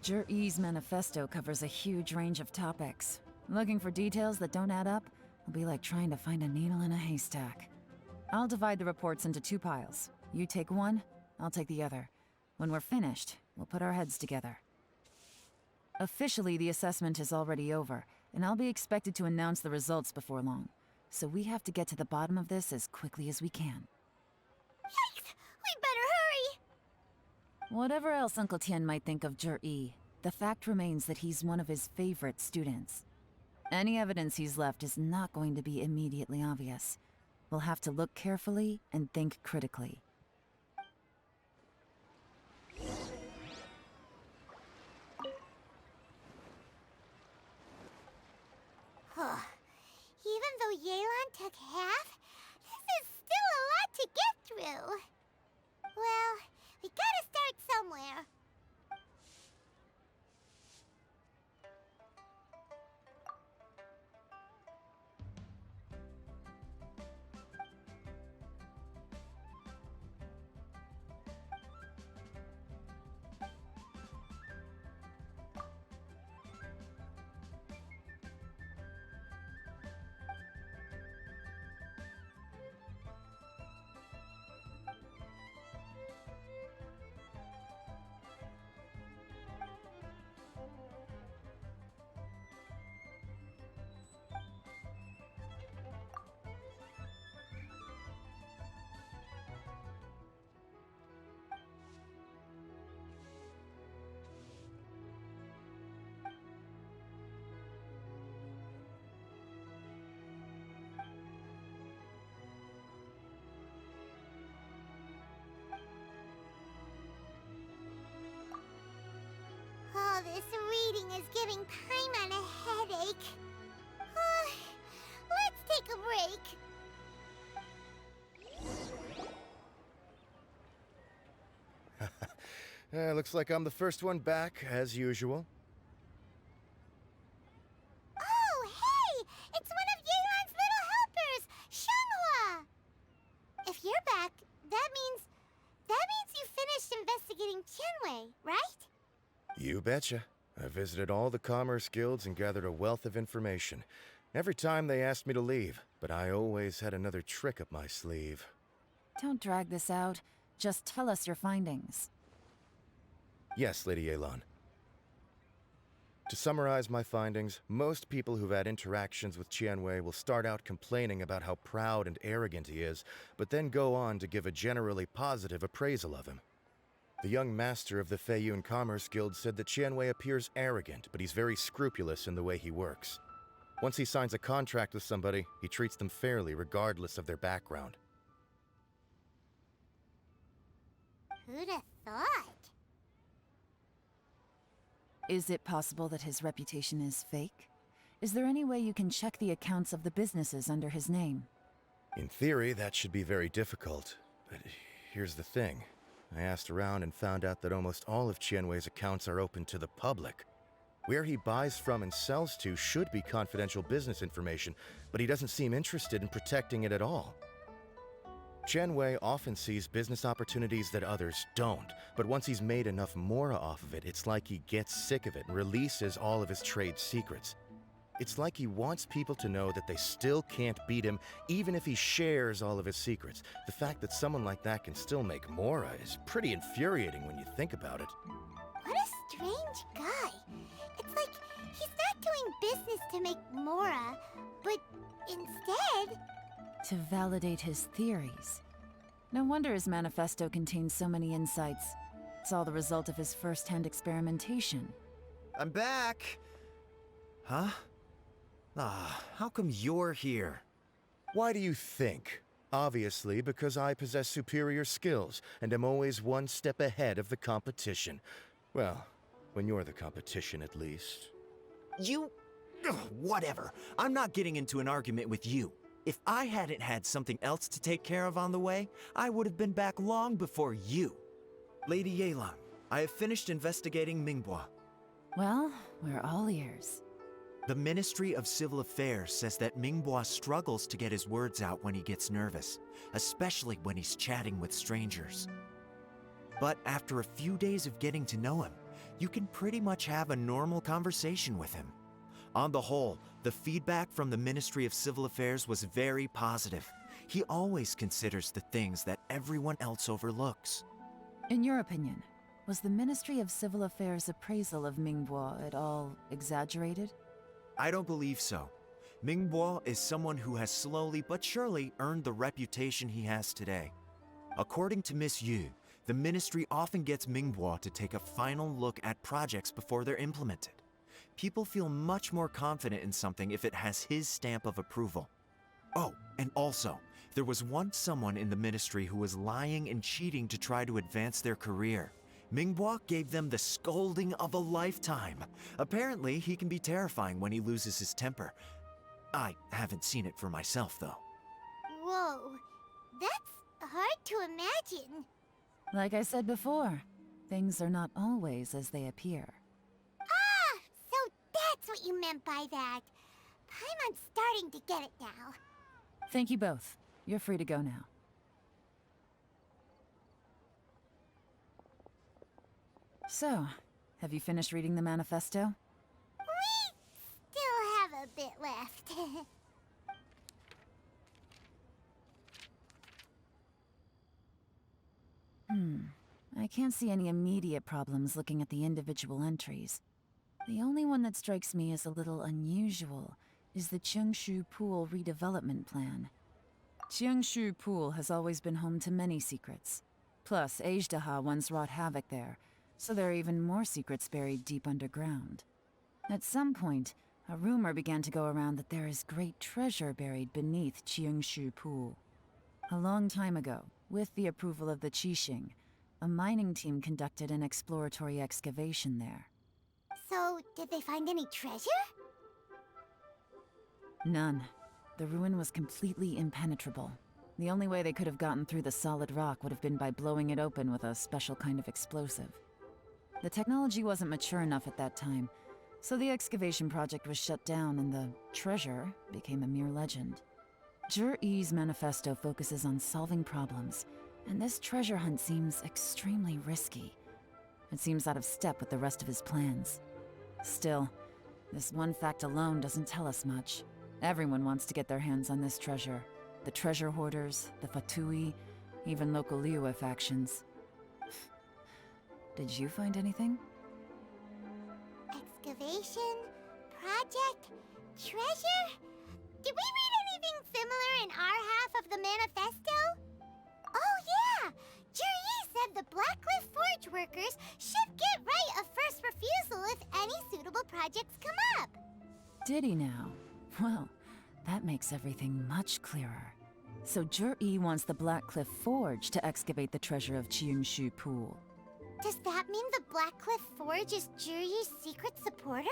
Jur-E's manifesto covers a huge range of topics. Looking for details that don't add up will be like trying to find a needle in a haystack. I'll divide the reports into 2 piles. You take one, I'll take the other. When we're finished, we'll put our heads together. Officially, the assessment is already over, and I'll be expected to announce the results before long. So we have to get to the bottom of this as quickly as we can. Yikes! We better hurry! Whatever else Uncle Tien might think of Jur-E, the fact remains that he's one of his favorite students. Any evidence he's left is not going to be immediately obvious. We'll have to look carefully and think critically. Even though Yelan took half, this is still a lot to get through. Well, we gotta start somewhere. All this reading is giving Paimon a headache. Let's take a break. Looks like I'm the first one back, as usual. Oh, hey! It's one of Yelan's little helpers, Shanghua! If you're back, that means you finished investigating Qianwei, right? You betcha. I visited all the commerce guilds and gathered a wealth of information. Every time they asked me to leave, but I always had another trick up my sleeve. Don't drag this out. Just tell us your findings. Yes, Lady Yelan. To summarize my findings, most people who've had interactions with Qianwei will start out complaining about how proud and arrogant he is, but then go on to give a generally positive appraisal of him. The young master of the Feiyun Commerce Guild said that Qianwei appears arrogant, but he's very scrupulous in the way he works. Once he signs a contract with somebody, he treats them fairly regardless of their background. Who'd have thought? Is it possible that his reputation is fake? Is there any way you can check the accounts of the businesses under his name? In theory, that should be very difficult. But here's the thing. I asked around and found out that almost all of Qianwei's accounts are open to the public. Where he buys from and sells to should be confidential business information, but he doesn't seem interested in protecting it at all. Qianwei often sees business opportunities that others don't, but once he's made enough mora off of it, it's like he gets sick of it and releases all of his trade secrets. It's like he wants people to know that they still can't beat him, even if he shares all of his secrets. The fact that someone like that can still make mora is pretty infuriating when you think about it. What a strange guy. It's like he's not doing business to make mora, but instead... To validate his theories. No wonder his manifesto contains so many insights. It's all the result of his first-hand experimentation. I'm back! Huh? How come you're here? Why do you think? Obviously, because I possess superior skills and am always one step ahead of the competition. Well, when you're the competition, at least. You... whatever. I'm not getting into an argument with you. If I hadn't had something else to take care of on the way, I would have been back long before you. Lady Yelan, I have finished investigating Mingbua. Well, we're all ears. The Ministry of Civil Affairs says that Mingbua struggles to get his words out when he gets nervous, especially when he's chatting with strangers. But after a few days of getting to know him, you can pretty much have a normal conversation with him. On the whole, the feedback from the Ministry of Civil Affairs was very positive. He always considers the things that everyone else overlooks. In your opinion, was the Ministry of Civil Affairs' appraisal of Mingbo at all exaggerated? I don't believe so. Mingbo is someone who has slowly but surely earned the reputation he has today. According to Miss Yu, the ministry often gets Mingbo to take a final look at projects before they're implemented. People feel much more confident in something if it has his stamp of approval. Oh, and also, there was once someone in the ministry who was lying and cheating to try to advance their career. Mingbo gave them the scolding of a lifetime. Apparently, he can be terrifying when he loses his temper. I haven't seen it for myself, though. Whoa, that's hard to imagine. Like I said before, things are not always as they appear. Ah, so that's what you meant by that. Paimon's starting to get it now. Thank you both. You're free to go now. So, have you finished reading the manifesto? We still have a bit left. I can't see any immediate problems looking at the individual entries. The only one that strikes me as a little unusual is the Cheungshu Pool redevelopment plan. Cheungshu Pool has always been home to many secrets. Plus, Ajdaha once wrought havoc there, so there are even more secrets buried deep underground. At some point, a rumor began to go around that there is great treasure buried beneath Cheungshu Pool. A long time ago, with the approval of the Qixing, a mining team conducted an exploratory excavation there. So, did they find any treasure? None. The ruin was completely impenetrable. The only way they could have gotten through the solid rock would have been by blowing it open with a special kind of explosive. The technology wasn't mature enough at that time, so the excavation project was shut down and the treasure became a mere legend. Zhi-Yi's manifesto focuses on solving problems, and this treasure hunt seems extremely risky. It seems out of step with the rest of his plans. Still, this one fact alone doesn't tell us much. Everyone wants to get their hands on this treasure. The treasure hoarders, the Fatui, even local Liyue factions. Did you find anything? Excavation? Project? Treasure? Did we read anything similar in our half of the manifesto? Oh yeah! Zhi-Yi said the Blackcliff Forge workers should get right of first refusal if any suitable projects come up. Did he now? Well, that makes everything much clearer. So Zhi-Yi wants the Blackcliff Forge to excavate the treasure of Cheungshu Pool. Does that mean the Blackcliff Forge is Zhi-Yi's secret supporter?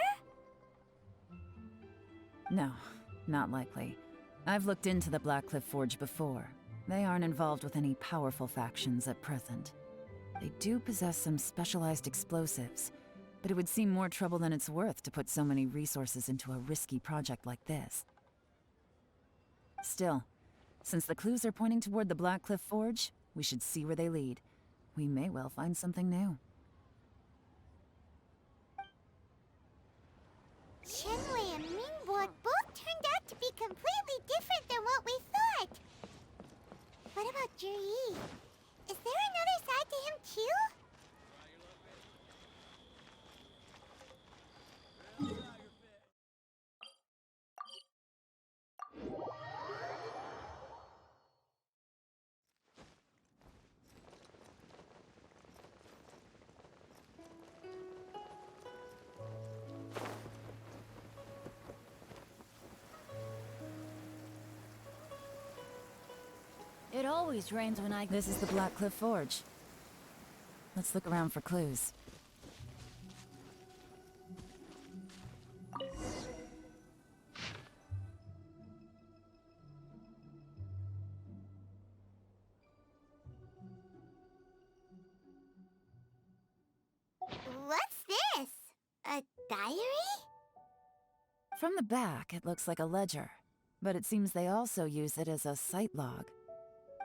No, not likely. I've looked into the Blackcliff Forge before. They aren't involved with any powerful factions at present. They do possess some specialized explosives, but it would seem more trouble than it's worth to put so many resources into a risky project like this. Still, since the clues are pointing toward the Blackcliff Forge, we should see where they lead. We may well find something new. Qianwei and Mingbo both turned out to be completely different than what we thought. What about Zhi-Yi? Is there another side to him too? It always rains when I... This is the Blackcliff Forge. Let's look around for clues. What's this? A diary? From the back, it looks like a ledger, but it seems they also use it as a site log.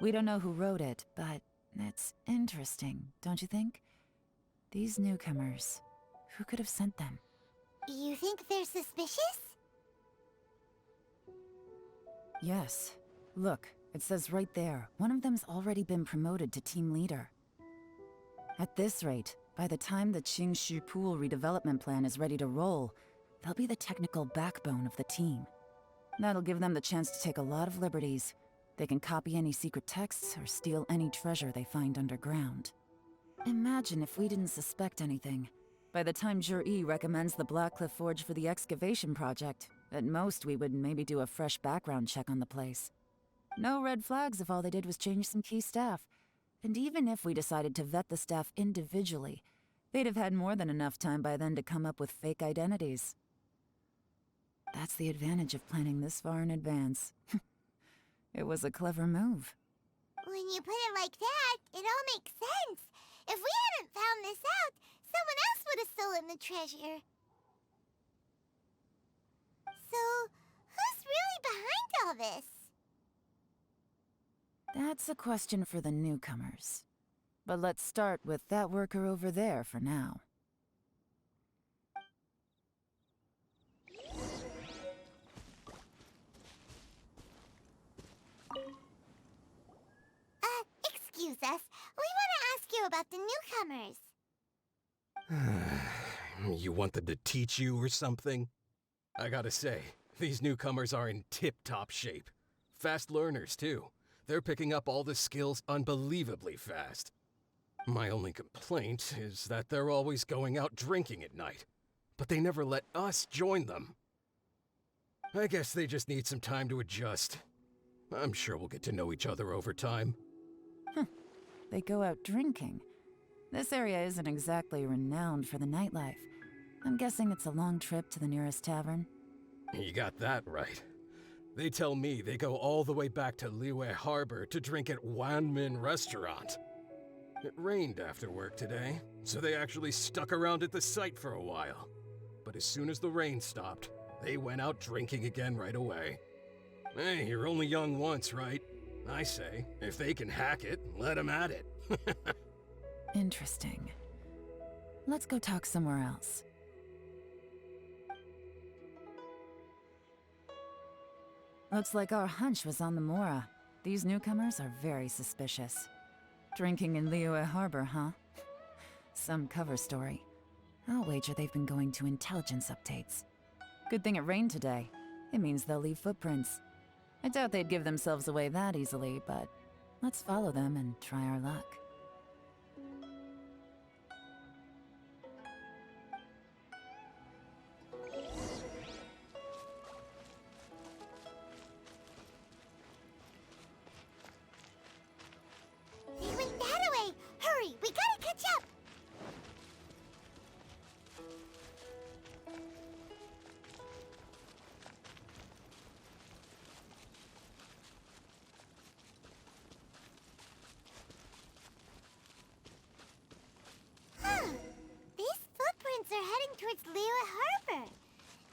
We don't know who wrote it, but it's interesting, don't you think? These newcomers, Who could have sent them? You think they're suspicious? Yes. Look, it says right there, one of them's already been promoted to team leader. At this rate, by the time the Qingshu Pool redevelopment plan is ready to roll, they'll be the technical backbone of the team. That'll give them the chance to take a lot of liberties. They can copy any secret texts or steal any treasure they find underground. Imagine if we didn't suspect anything. By the time Jur-E recommends the Blackcliff Forge for the excavation project, at most we would maybe do a fresh background check on the place. No red flags if all they did was change some key staff. And even if we decided to vet the staff individually, they'd have had more than enough time by then to come up with fake identities. That's the advantage of planning this far in advance. It was a clever move. When you put it like that, it all makes sense. If we hadn't found this out, someone else would have stolen the treasure. So, who's really behind all this? That's a question for the newcomers. But let's start with that worker over there for now. Excuse us. We want to ask you about the newcomers. You want them to teach you or something? I gotta say, these newcomers are in tip-top shape. Fast learners, too. They're picking up all the skills unbelievably fast. My only complaint is that they're always going out drinking at night, but they never let us join them. I guess they just need some time to adjust. I'm sure we'll get to know each other over time. They go out drinking. This area isn't exactly renowned for the nightlife. I'm guessing it's a long trip to the nearest tavern. You got that right. They tell me they go all the way back to Liyue Harbor to drink at Wanmin Restaurant. It rained after work today, so they actually stuck around at the site for a while. But as soon as the rain stopped, they went out drinking again right away. Hey, you're only young once, right? I say, if they can hack it, let them at it. Interesting. Let's go talk somewhere else. Looks like our hunch was on the Mora. These newcomers are very suspicious. Drinking in Liyue Harbor, huh? Some cover story. I'll wager they've been going to intelligence updates. Good thing it rained today. It means they'll leave footprints. I doubt they'd give themselves away that easily, but let's follow them and try our luck. They went that way! Hurry, we gotta catch up! Huh. These footprints are heading towards Liyue Harbor.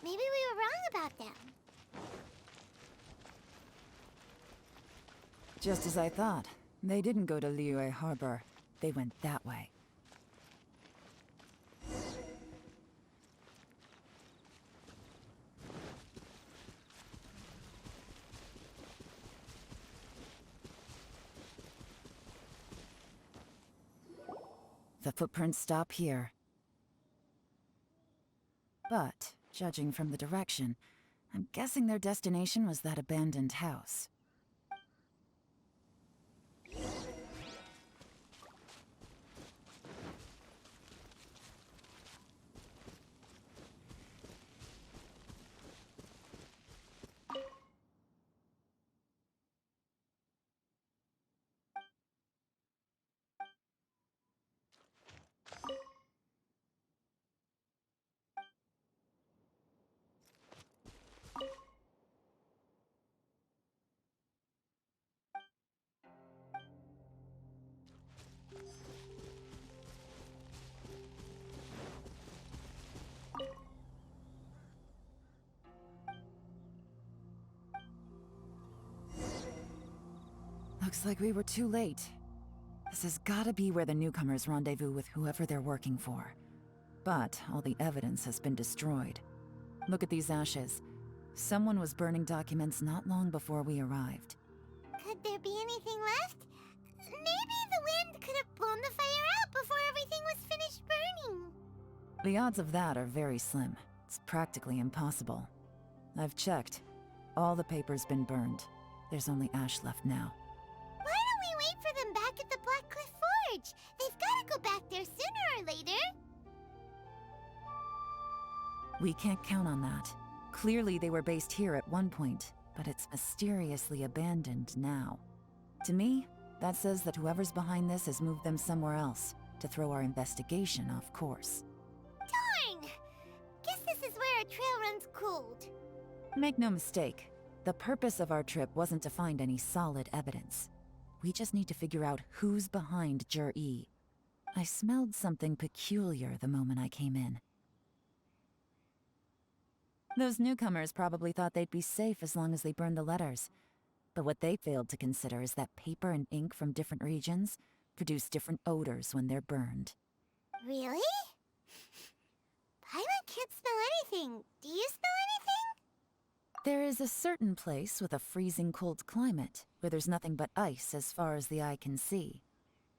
Maybe we were wrong about them. Just as I thought. They didn't go to Liyue Harbor. They went that way. The footprints stop here. But, judging from the direction, I'm guessing their destination was that abandoned house. Looks like we were too late. This has gotta be where the newcomers rendezvous with whoever they're working for. But all the evidence has been destroyed. Look at these ashes. Someone was burning documents not long before we arrived. Could there be anything left? Maybe the wind could have blown the fire out before everything was finished burning. The odds of that are very slim. It's practically impossible. I've checked. All the paper's been burned. There's only ash left now. Why don't we wait for them back at the Black Cliff Forge? They've got to go back there sooner or later. We can't count on that. Clearly they were based here at one point, but it's mysteriously abandoned now. To me, that says that whoever's behind this has moved them somewhere else, to throw our investigation off course. Darn! Guess this is where our trail runs cold. Make no mistake, the purpose of our trip wasn't to find any solid evidence. We just need to figure out who's behind Jur-E. I smelled something peculiar the moment I came in. Those newcomers probably thought they'd be safe as long as they burned the letters. But what they failed to consider is that paper and ink from different regions produce different odors when they're burned. Really? Paimon can't smell anything. Do you smell anything? There is a certain place with a freezing cold climate where there's nothing but ice as far as the eye can see.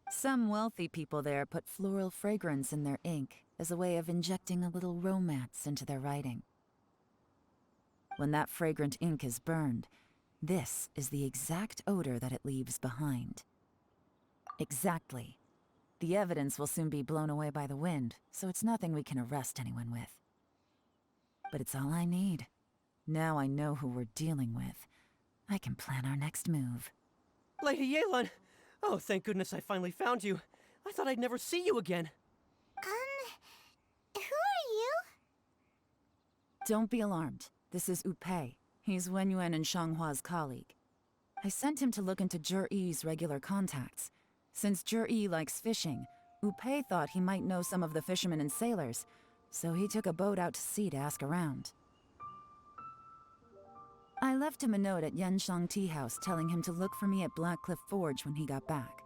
Some wealthy people there put floral fragrance in their ink as a way of injecting a little romance into their writing. When that fragrant ink is burned, this is the exact odor that it leaves behind. Exactly. The evidence will soon be blown away by the wind, so it's nothing we can arrest anyone with. But it's all I need. Now I know who we're dealing with. I can plan our next move. Lady Yelan! Oh, thank goodness I finally found you. I thought I'd never see you again. Who are you? Don't be alarmed. This is Upei. He's Wenyuan and Shanghua's colleague. I sent him to look into Jur-E's regular contacts. Since Jur-E likes fishing, Upei thought he might know some of the fishermen and sailors, so he took a boat out to sea to ask around. I left him a note at Yanshang Tea House telling him to look for me at Black Cliff Forge when he got back.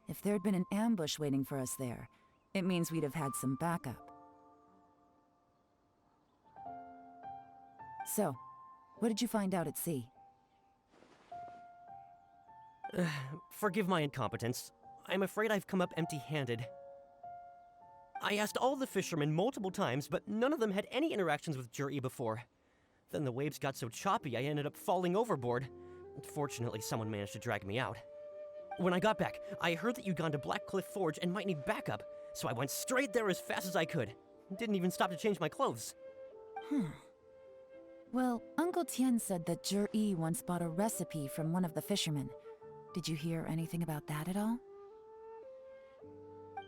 If there'd been an ambush waiting for us there, it means we'd have had some backup. So, what did you find out at sea? Forgive my incompetence. I'm afraid I've come up empty-handed. I asked all the fishermen multiple times, but none of them had any interactions with Jur-E before. Then the waves got so choppy I ended up falling overboard. Fortunately, someone managed to drag me out. When I got back, I heard that you'd gone to Black Cliff Forge and might need backup, so I went straight there as fast as I could. Didn't even stop to change my clothes. Well, Uncle Tian said that Jur-E once bought a recipe from one of the fishermen. Did you hear anything about that at all?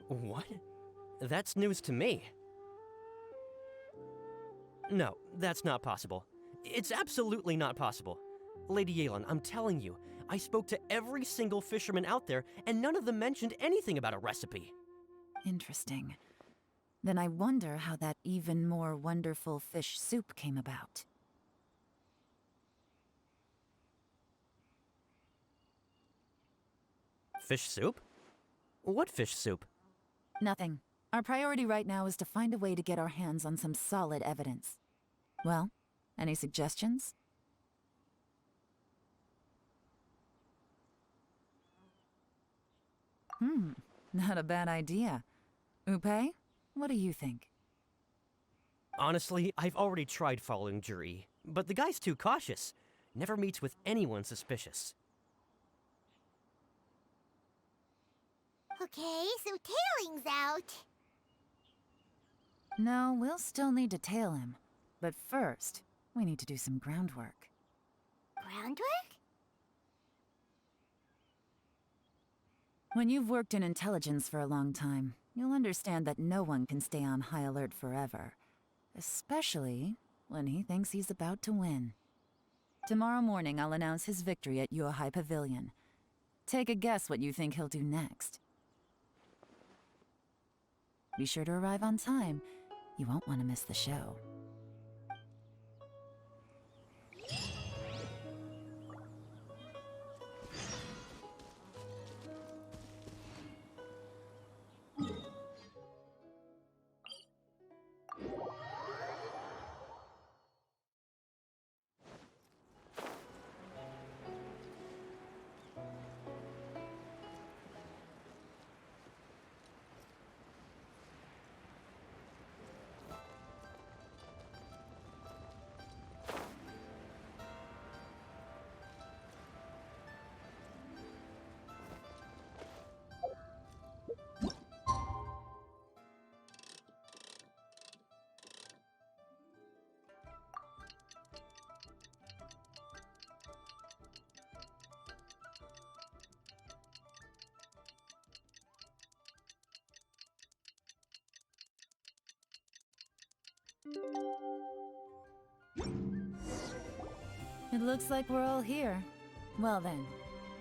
What? That's news to me. No, that's not possible. It's absolutely not possible. Lady Yelan, I'm telling you, I spoke to every single fisherman out there, and none of them mentioned anything about a recipe. Interesting. Then I wonder how that even more wonderful fish soup came about. Fish soup? What fish soup? Nothing. Our priority right now is to find a way to get our hands on some solid evidence. Well, any suggestions? Not a bad idea. Upei, what do you think? Honestly, I've already tried following Jur-E, but the guy's too cautious. Never meets with anyone suspicious. Okay, so tailing's out. No, we'll still need to tail him. But first, we need to do some groundwork. Groundwork? When you've worked in intelligence for a long time, you'll understand that no one can stay on high alert forever. Especially when he thinks he's about to win. Tomorrow morning, I'll announce his victory at Yuehai Pavilion. Take a guess what you think he'll do next. Be sure to arrive on time. You won't want to miss the show. It looks like we're all here. Well then,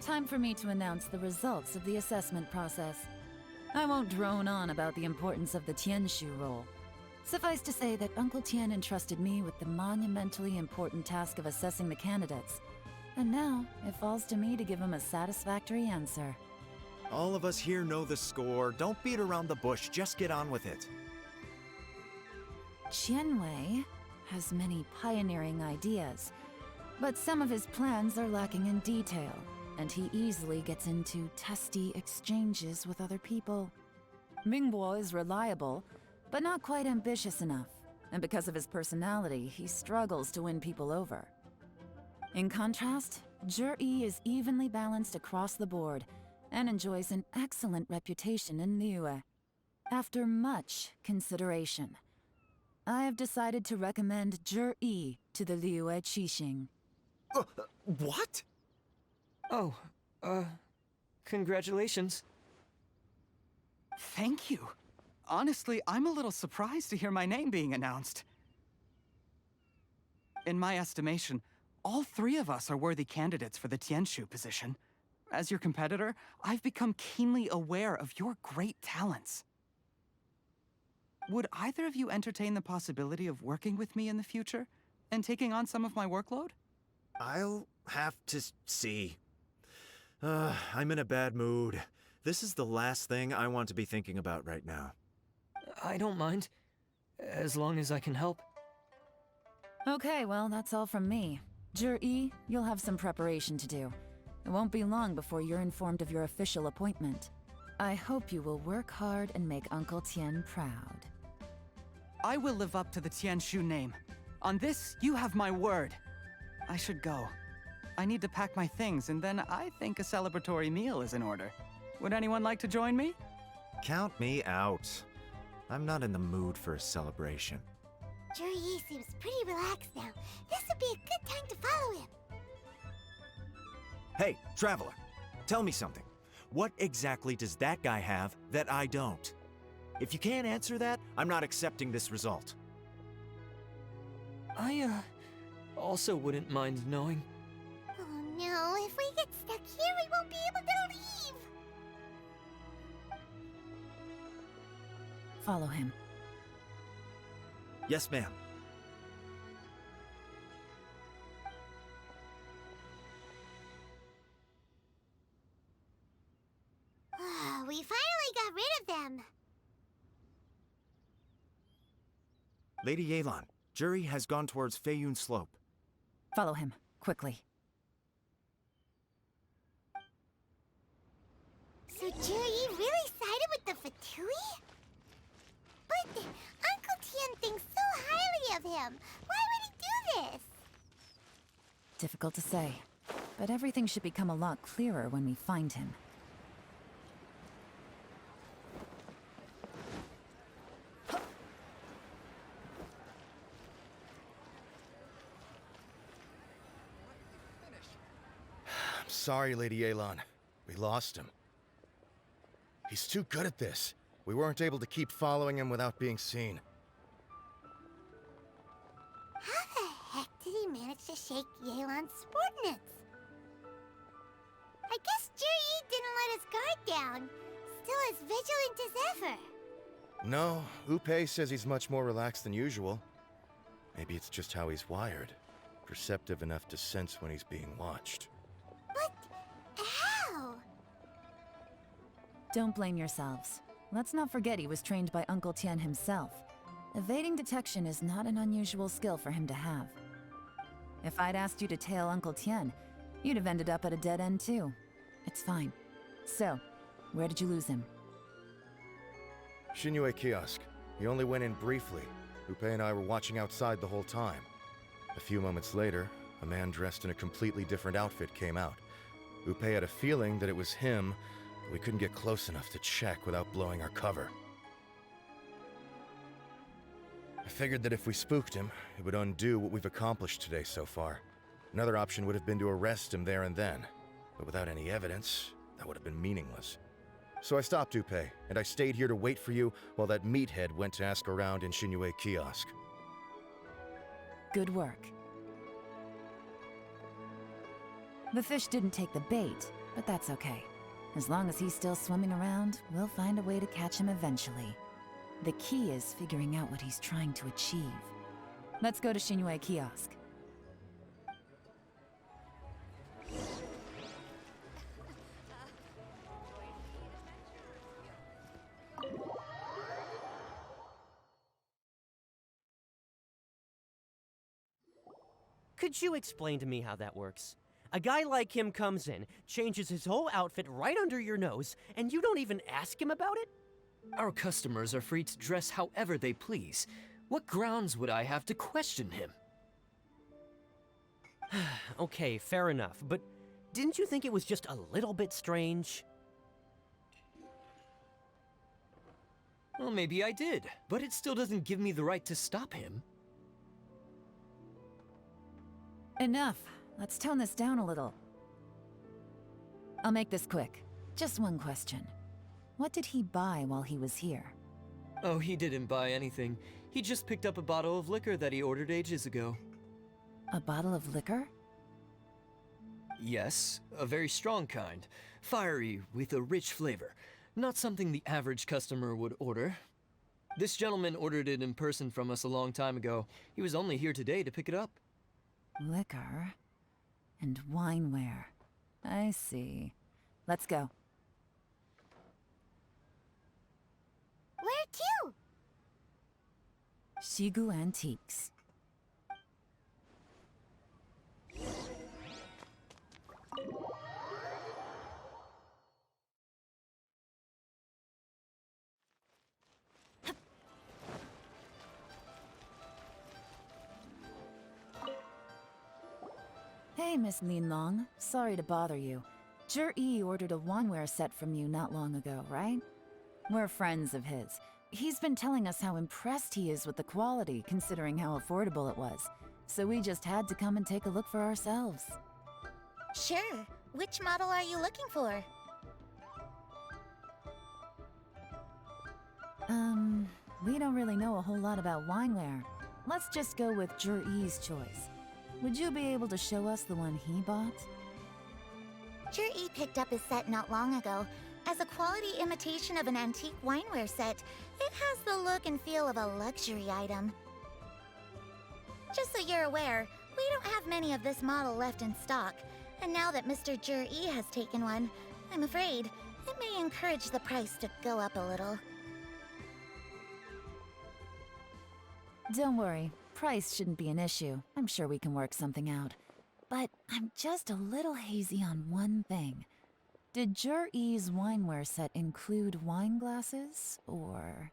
time for me to announce the results of the assessment process. I won't drone on about the importance of the Tianshu role. Suffice to say that Uncle Tien entrusted me with the monumentally important task of assessing the candidates. And now, it falls to me to give him a satisfactory answer. All of us here know the score. Don't beat around the bush, just get on with it. Qianwei has many pioneering ideas, but some of his plans are lacking in detail, and he easily gets into testy exchanges with other people. Mingbo is reliable, but not quite ambitious enough, and because of his personality, he struggles to win people over. In contrast, Zhi is evenly balanced across the board, and enjoys an excellent reputation in Liyue. After much consideration, I have decided to recommend Zhi to the Liyue Qixing. What? Oh, congratulations. Thank you. Honestly, I'm a little surprised to hear my name being announced. In my estimation, all three of us are worthy candidates for the Tianshu position. As your competitor, I've become keenly aware of your great talents. Would either of you entertain the possibility of working with me in the future and taking on some of my workload? I'll have to see. I'm in a bad mood. This is the last thing I want to be thinking about right now. I don't mind, as long as I can help. Okay, well, that's all from me. Zhi, you'll have some preparation to do. It won't be long before you're informed of your official appointment. I hope you will work hard and make Uncle Tien proud. I will live up to the Tianshu name. On this, you have my word. I should go. I need to pack my things, and then I think a celebratory meal is in order. Would anyone like to join me? Count me out. I'm not in the mood for a celebration. Zhi seems pretty relaxed now. This would be a good time to follow him. Hey, traveler, tell me something. What exactly does that guy have that I don't? If you can't answer that, I'm not accepting this result. I, also wouldn't mind knowing. Oh no, if we get stuck here, we won't be able to leave. Follow him. Yes, ma'am. We finally got rid of them. Lady Yelan, Zhi has gone towards Feiyun Slope. Follow him, quickly. So Zhi really sided with the Fatui? But Uncle Tien thinks so highly of him. Why would he do this? Difficult to say, but everything should become a lot clearer when we find him. I'm sorry, Lady Yelan. We lost him. He's too good at this. We weren't able to keep following him without being seen. How the heck did he manage to shake Yelan's subordinates? I guess Zhi didn't let his guard down. Still as vigilant as ever. No, Upe says he's much more relaxed than usual. Maybe it's just how he's wired. Perceptive enough to sense when he's being watched. But how? Don't blame yourselves. Let's not forget he was trained by Uncle Tien himself. Evading detection is not an unusual skill for him to have. If I'd asked you to tail Uncle Tien, you'd have ended up at a dead end too. It's fine. So, where did you lose him? Xinyue kiosk. He only went in briefly. Upe and I were watching outside the whole time. A few moments later, a man dressed in a completely different outfit came out. Upe had a feeling that it was him, but we couldn't get close enough to check without blowing our cover. I figured that if we spooked him, it would undo what we've accomplished today so far. Another option would have been to arrest him there and then, but without any evidence, that would have been meaningless. So I stopped Upe, and I stayed here to wait for you while that meathead went to ask around in Xinyue kiosk. Good work. The fish didn't take the bait, but that's okay. As long as he's still swimming around, we'll find a way to catch him eventually. The key is figuring out what he's trying to achieve. Let's go to Shinue Kiosk. Could you explain to me how that works? A guy like him comes in, changes his whole outfit right under your nose, and you don't even ask him about it? Our customers are free to dress however they please. What grounds would I have to question him? Okay, fair enough, but didn't you think it was just a little bit strange? Well, maybe I did, but it still doesn't give me the right to stop him. Enough. Let's tone this down a little. I'll make this quick. Just one question. What did he buy while he was here? Oh, he didn't buy anything. He just picked up a bottle of liquor that he ordered ages ago. A bottle of liquor? Yes, a very strong kind. Fiery, with a rich flavor. Not something the average customer would order. This gentleman ordered it in person from us a long time ago. He was only here today to pick it up. Liquor and wineware. I see. Let's go. Where to? Shigu Antiques. Hey, Miss Linlong. Sorry to bother you. Zhi ordered a wanware set from you not long ago, right? We're friends of his. He's been telling us how impressed he is with the quality, considering how affordable it was. So we just had to come and take a look for ourselves. Sure. Which model are you looking for? We don't really know a whole lot about wineware. Let's just go with Zhi's choice. Would you be able to show us the one he bought? Zhi picked up his set not long ago. As a quality imitation of an antique wineware set, it has the look and feel of a luxury item. Just so you're aware, we don't have many of this model left in stock, and now that Mr. Zhi has taken one, I'm afraid it may encourage the price to go up a little. Don't worry, price shouldn't be an issue. I'm sure we can work something out. But I'm just a little hazy on one thing. Did Zhi's wineware set include wine glasses, or...?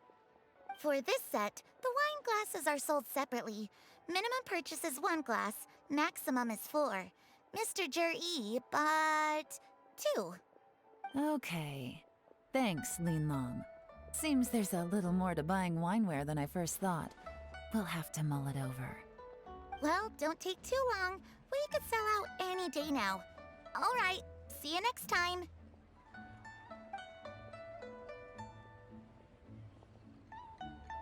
For this set, the wine glasses are sold separately. Minimum purchase is 1 glass, maximum is 4. Mr. Zhi bought 2. Okay. Thanks, Linlong. Seems there's a little more to buying wineware than I first thought. We'll have to mull it over. Well, don't take too long. We could sell out any day now. All right, see you next time.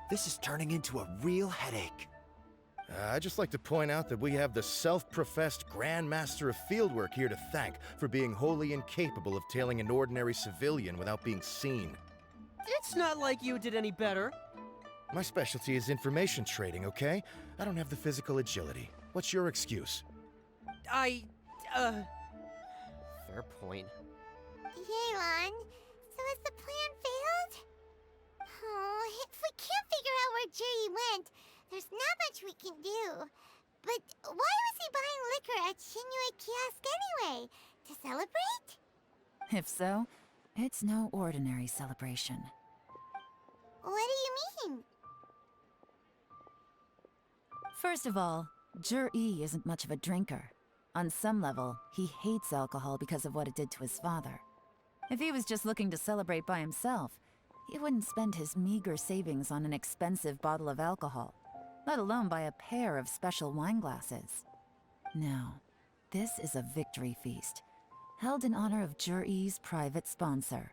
This is turning into a real headache. I'd just like to point out that we have the self-professed Grand Master of Fieldwork here to thank for being wholly incapable of tailing an ordinary civilian without being seen. It's not like you did any better. My specialty is information trading, okay? I don't have the physical agility. What's your excuse? Fair point. Yelan, so has the plan failed? Oh, if we can't figure out where Zhi went, there's not much we can do. But why was he buying liquor at Shinue Kiosk anyway? To celebrate? If so, it's no ordinary celebration. What do you mean? First of all, Zhi isn't much of a drinker. On some level, he hates alcohol because of what it did to his father. If he was just looking to celebrate by himself, he wouldn't spend his meager savings on an expensive bottle of alcohol, let alone buy a pair of special wine glasses. No, this is a victory feast, held in honor of Zhi's private sponsor.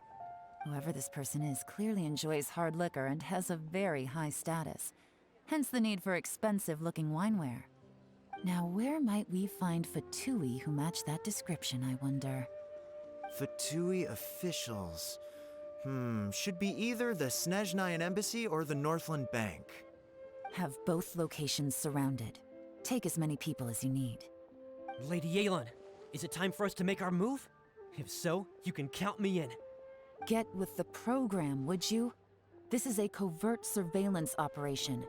Whoever this person is clearly enjoys hard liquor and has a very high status, hence the need for expensive-looking wineware. Now, where might we find Fatui who match that description, I wonder? Fatui officials. Should be either the Snezhnayan Embassy or the Northland Bank. Have both locations surrounded. Take as many people as you need. Lady Yelan, is it time for us to make our move? If so, you can count me in. Get with the program, would you? This is a covert surveillance operation.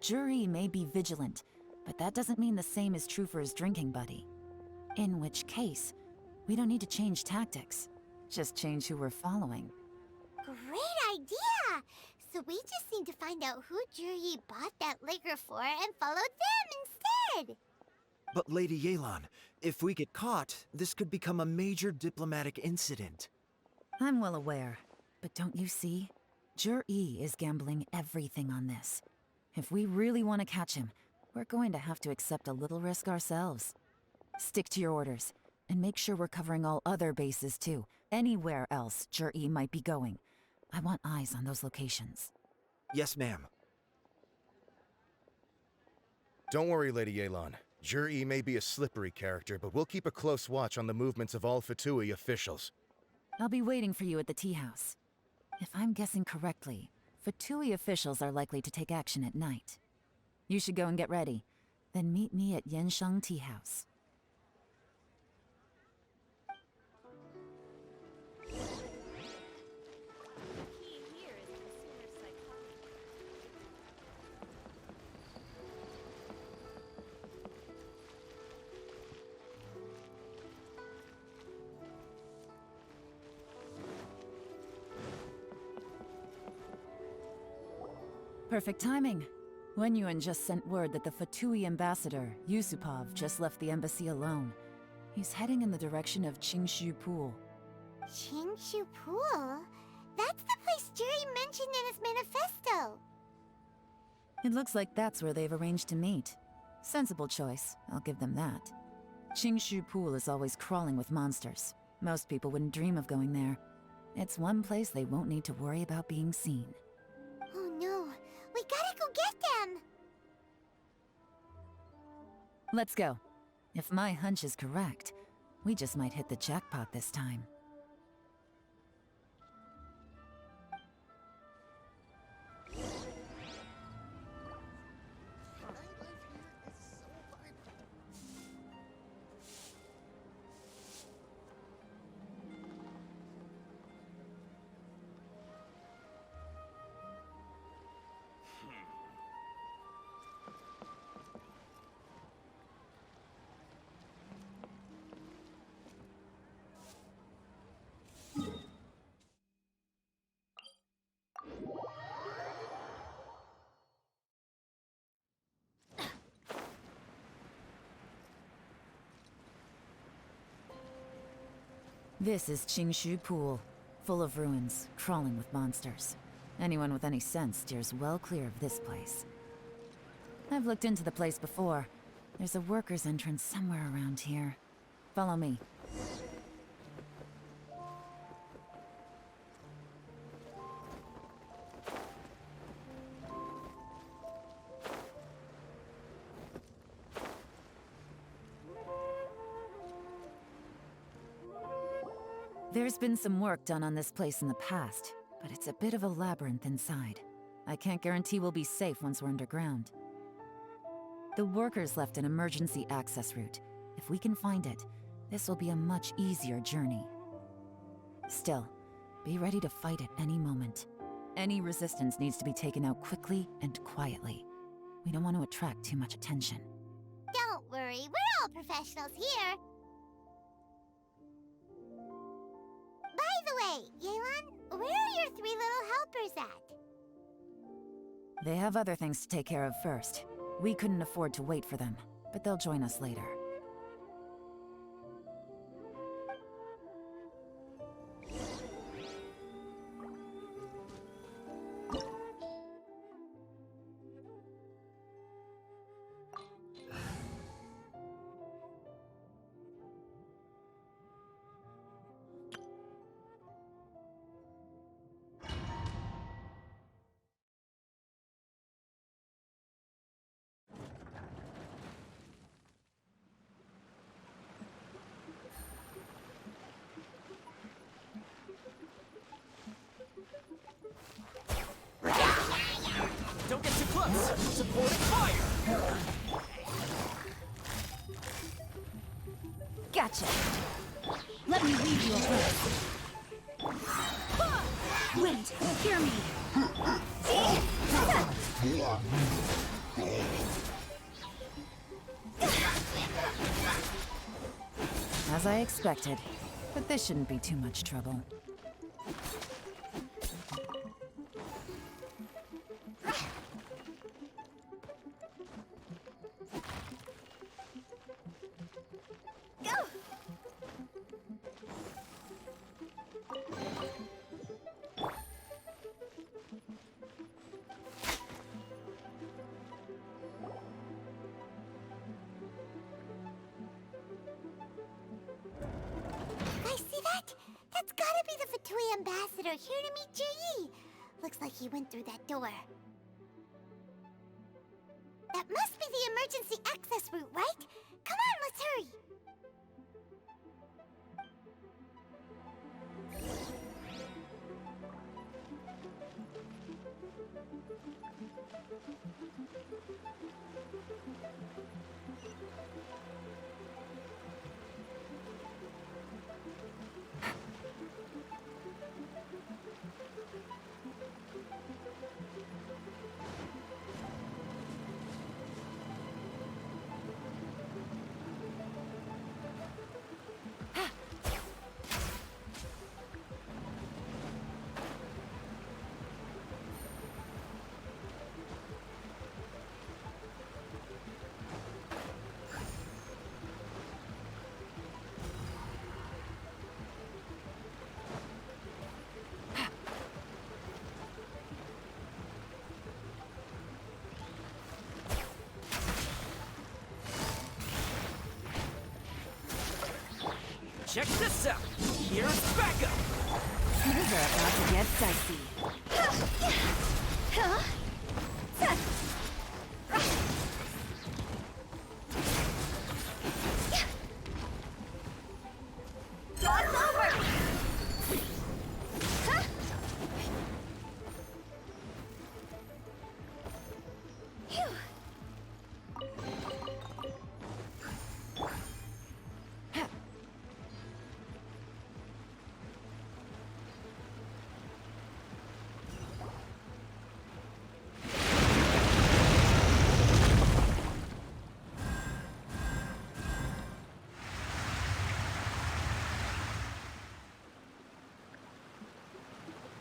Jury may be vigilant, but that doesn't mean the same is true for his drinking buddy. In which case, we don't need to change tactics. Just change who we're following. Great idea! So we just need to find out who Juri bought that liquor for and follow them instead! But Lady Yelan, if we get caught, this could become a major diplomatic incident. I'm well aware, but don't you see? Jur-E is gambling everything on this. If we really want to catch him, we're going to have to accept a little risk ourselves. Stick to your orders, and make sure we're covering all other bases too. Anywhere else Jur-E might be going. I want eyes on those locations. Yes, ma'am. Don't worry, Lady Yelan. Jur-E may be a slippery character, but we'll keep a close watch on the movements of all Fatui officials. I'll be waiting for you at the tea house. If I'm guessing correctly, Fatui officials are likely to take action at night. You should go and get ready. Then meet me at Yensheng Tea House. Perfect timing. Wenyuan just sent word that the Fatui ambassador, Yusupov, just left the embassy alone. He's heading in the direction of Qingshu Pool. Qingshu Pool? That's the place Juri mentioned in his manifesto! It looks like that's where they've arranged to meet. Sensible choice, I'll give them that. Qingshu Pool is always crawling with monsters. Most people wouldn't dream of going there. It's one place they won't need to worry about being seen. Oh no, we gotta go get them! Let's go. If my hunch is correct, we just might hit the jackpot this time. This is Qingshu Pool, full of ruins, crawling with monsters. Anyone with any sense steers well clear of this place. I've looked into the place before. There's a worker's entrance somewhere around here. Follow me. There's been some work done on this place in the past, but it's a bit of a labyrinth inside. I can't guarantee we'll be safe once we're underground. The workers left an emergency access route. If we can find it, this will be a much easier journey. Still, be ready to fight at any moment. Any resistance needs to be taken out quickly and quietly. We don't want to attract too much attention. Don't worry, we're all professionals here! By the way, Yelan, where are your 3 little helpers at? They have other things to take care of first. We couldn't afford to wait for them, but they'll join us later. Gotcha. Let me weave you a web. Wait, hear me. As I expected, but this shouldn't be too much trouble. Guys, see that? That's gotta be the pt2 ambassador here to meet Ji. Looks like he went through that door. That must be the emergency access route, right? Come on, let's hurry. Check this out! Here's backup! Things are about to get dicey.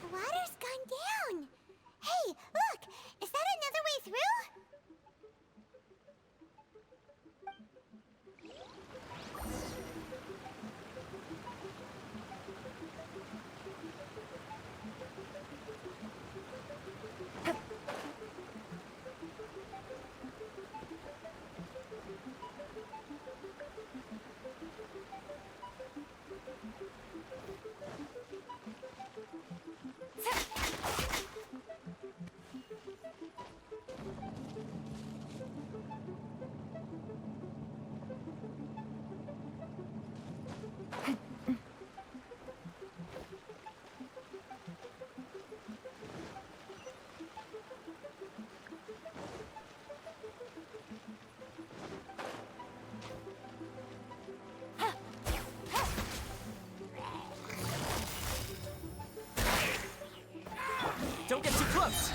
The water's gone down. Hey, look! Is that another way through? Don't get too close!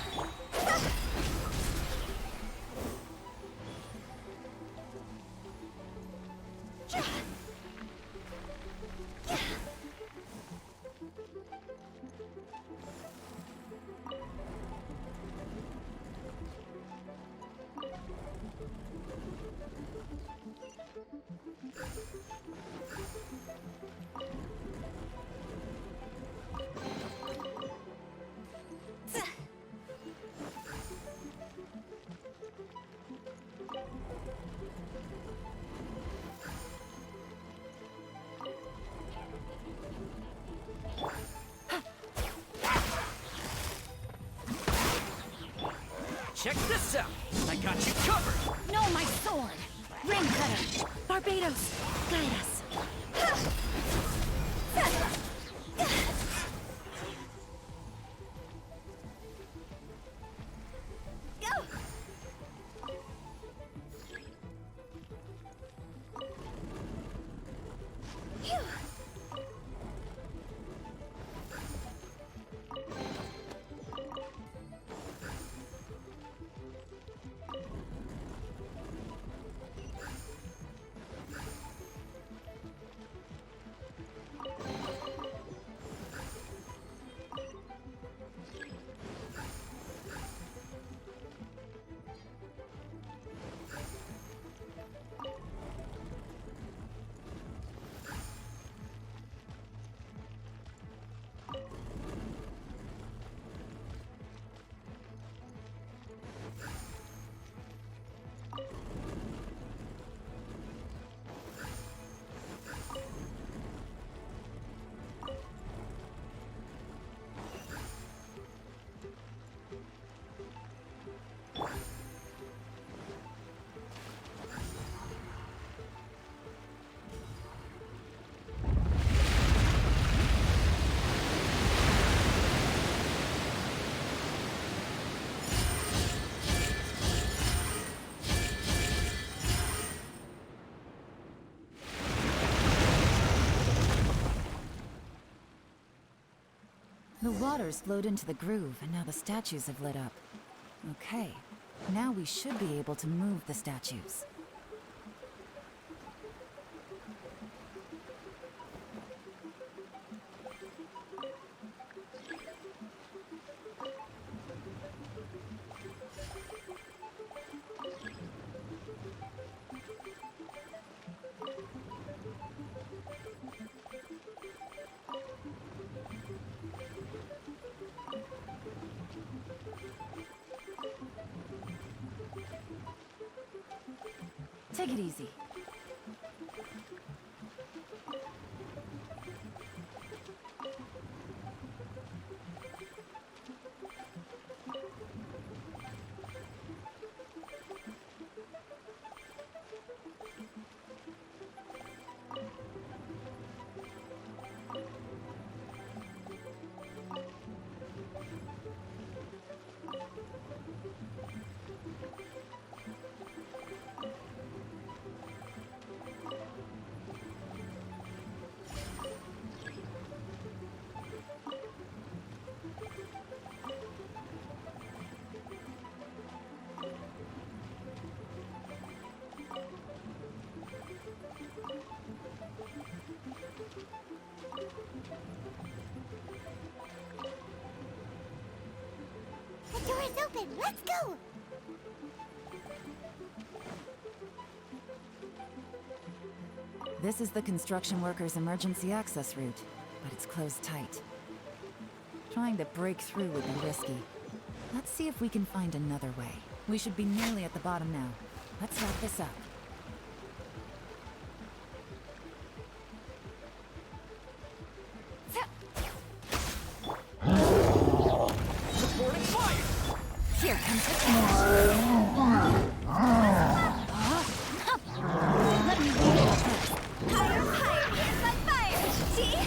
Check this out! I got you covered! No, my sword! Ring cutter! Barbados! Guide us! The water's flowed into the groove, and now the statues have lit up. Okay, now we should be able to move the statues. Take it easy. The door is open. Let's go. This is the construction workers' emergency access route, but it's closed tight. Trying to break through would be risky. Let's see if we can find another way. We should be nearly at the bottom now. Let's wrap this up. Reporting fire! Here comes the challenge. Let me roll it first. Higher, higher. Here's my fire. See?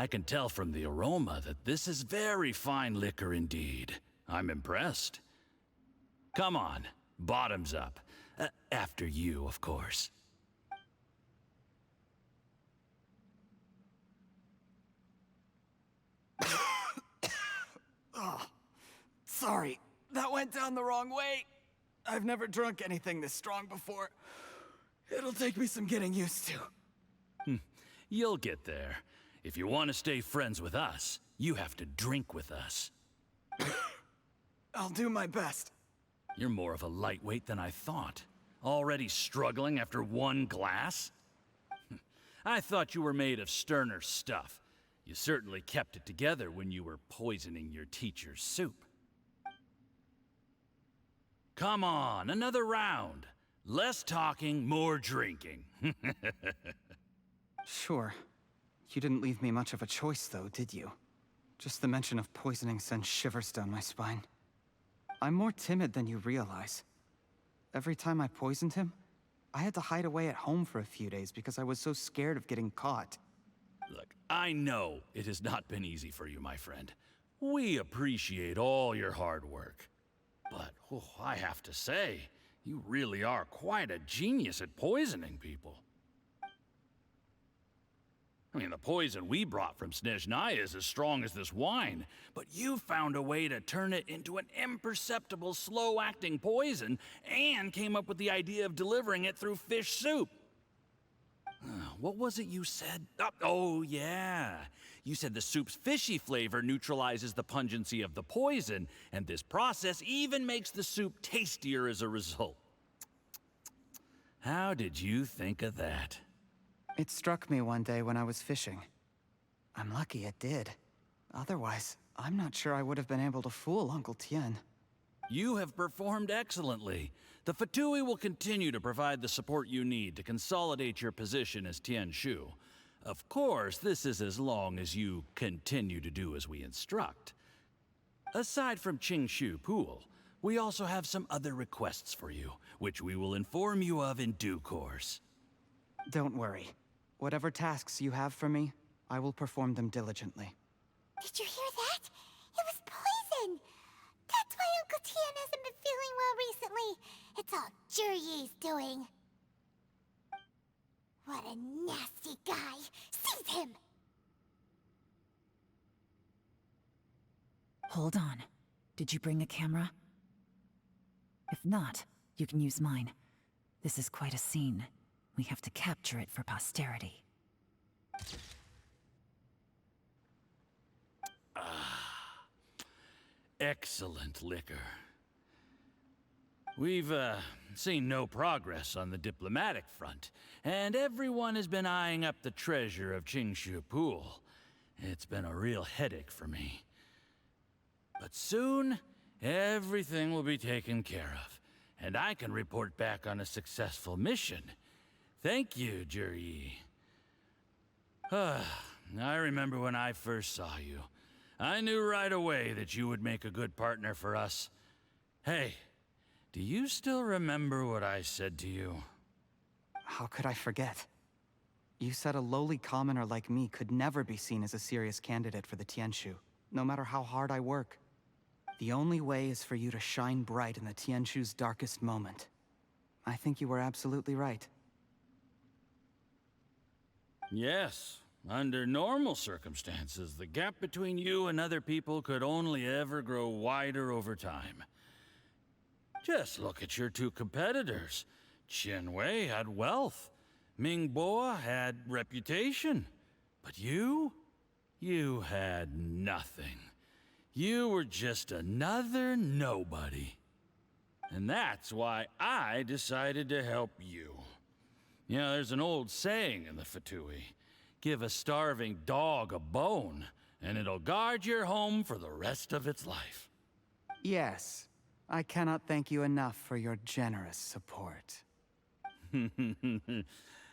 I can tell from the aroma that this is very fine liquor indeed. I'm impressed. Come on, bottoms up. After you, of course. Oh, sorry. That went down the wrong way. I've never drunk anything this strong before. It'll take me some getting used to. You'll get there. If you want to stay friends with us, you have to drink with us. I'll do my best. You're more of a lightweight than I thought. Already struggling after one glass? I thought you were made of sterner stuff. You certainly kept it together when you were poisoning your teacher's soup. Come on, another round. Less talking, more drinking. Sure. You didn't leave me much of a choice, though, did you? Just the mention of poisoning sends shivers down my spine. I'm more timid than you realize. Every time I poisoned him, I had to hide away at home for a few days because I was so scared of getting caught. Look, I know it has not been easy for you, my friend. We appreciate all your hard work. But, I have to say, you really are quite a genius at poisoning people. I mean, the poison we brought from Snezhnaya is as strong as this wine, but you found a way to turn it into an imperceptible, slow-acting poison, and came up with the idea of delivering it through fish soup. What was it you said? Oh, yeah. You said the soup's fishy flavor neutralizes the pungency of the poison, and this process even makes the soup tastier as a result. How did you think of that? It struck me one day when I was fishing. I'm lucky it did. Otherwise, I'm not sure I would have been able to fool Uncle Tien. You have performed excellently. The Fatui will continue to provide the support you need to consolidate your position as Tien Shu. Of course, this is as long as you continue to do as we instruct. Aside from Qingshu Pool, we also have some other requests for you, which we will inform you of in due course. Don't worry. Whatever tasks you have for me, I will perform them diligently. Did you hear that? It was poison! That's why Uncle Tian hasn't been feeling well recently. It's all Jurye's doing. What a nasty guy! Seize him! Hold on. Did you bring a camera? If not, you can use mine. This is quite a scene. We have to capture it for posterity. Excellent liquor. We've, seen no progress on the diplomatic front, and everyone has been eyeing up the treasure of Qingshu Pool. It's been a real headache for me. But soon, everything will be taken care of, and I can report back on a successful mission. Thank you, Jurye. I remember when I first saw you. I knew right away that you would make a good partner for us. Hey, do you still remember what I said to you? How could I forget? You said a lowly commoner like me could never be seen as a serious candidate for the Tianshu, no matter how hard I work. The only way is for you to shine bright in the Tianshu's darkest moment. I think you were absolutely right. Yes. Under normal circumstances, the gap between you and other people could only ever grow wider over time. Just look at your two competitors. Qianwei had wealth. Mingbo had reputation. But you had nothing. You were just another nobody. And that's why I decided to help you. You know, there's an old saying in the Fatui. Give a starving dog a bone, and it'll guard your home for the rest of its life. Yes. I cannot thank you enough for your generous support. You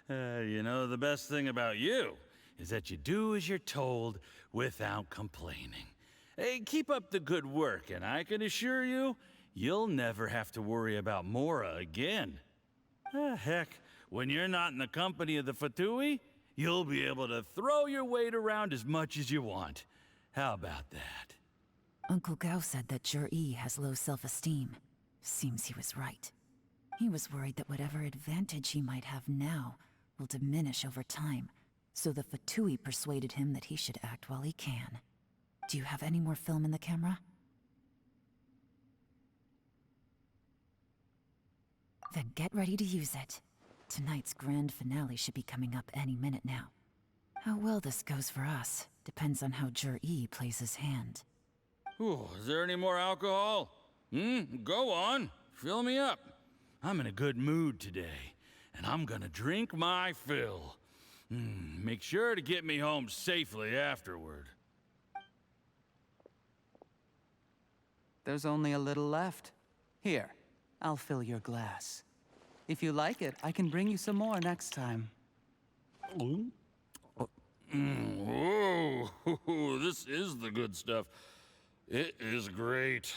know, the best thing about you is that you do as you're told without complaining. Hey, keep up the good work, and I can assure you, you'll never have to worry about Mora again. Heck, when you're not in the company of the Fatui, you'll be able to throw your weight around as much as you want. How about that? Uncle Gao said that Jurye has low self-esteem. Seems he was right. He was worried that whatever advantage he might have now will diminish over time, so the Fatui persuaded him that he should act while he can. Do you have any more film in the camera? Then get ready to use it. Tonight's grand finale should be coming up any minute now. How well this goes for us depends on how Jurye plays his hand. Ooh, is there any more alcohol? Go on. Fill me up. I'm in a good mood today, and I'm gonna drink my fill. Make sure to get me home safely afterward. There's only a little left. Here, I'll fill your glass. If you like it, I can bring you some more next time. Whoa, this is the good stuff. It is great.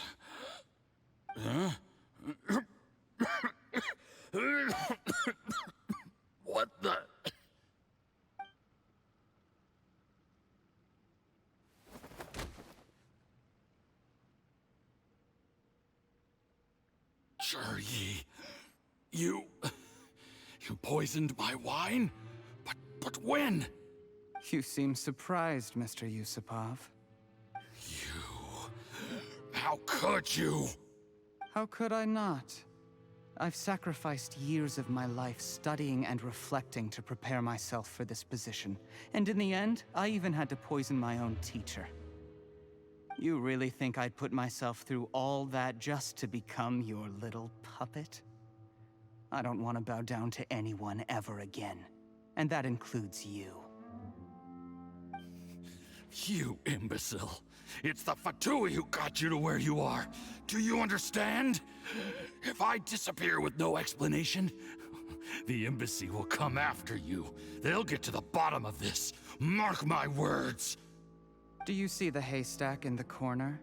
Huh? What the? Jurye, you poisoned my wine? But when? You seem surprised, Mr. Yusupov. How could you? How could I not? I've sacrificed years of my life studying and reflecting to prepare myself for this position. And in the end, I even had to poison my own teacher. You really think I'd put myself through all that just to become your little puppet? I don't want to bow down to anyone ever again. And that includes you. You imbecile. It's the Fatui who got you to where you are. Do you understand? If I disappear with no explanation, the embassy will come after you. They'll get to the bottom of this. Mark my words. Do you see the haystack in the corner?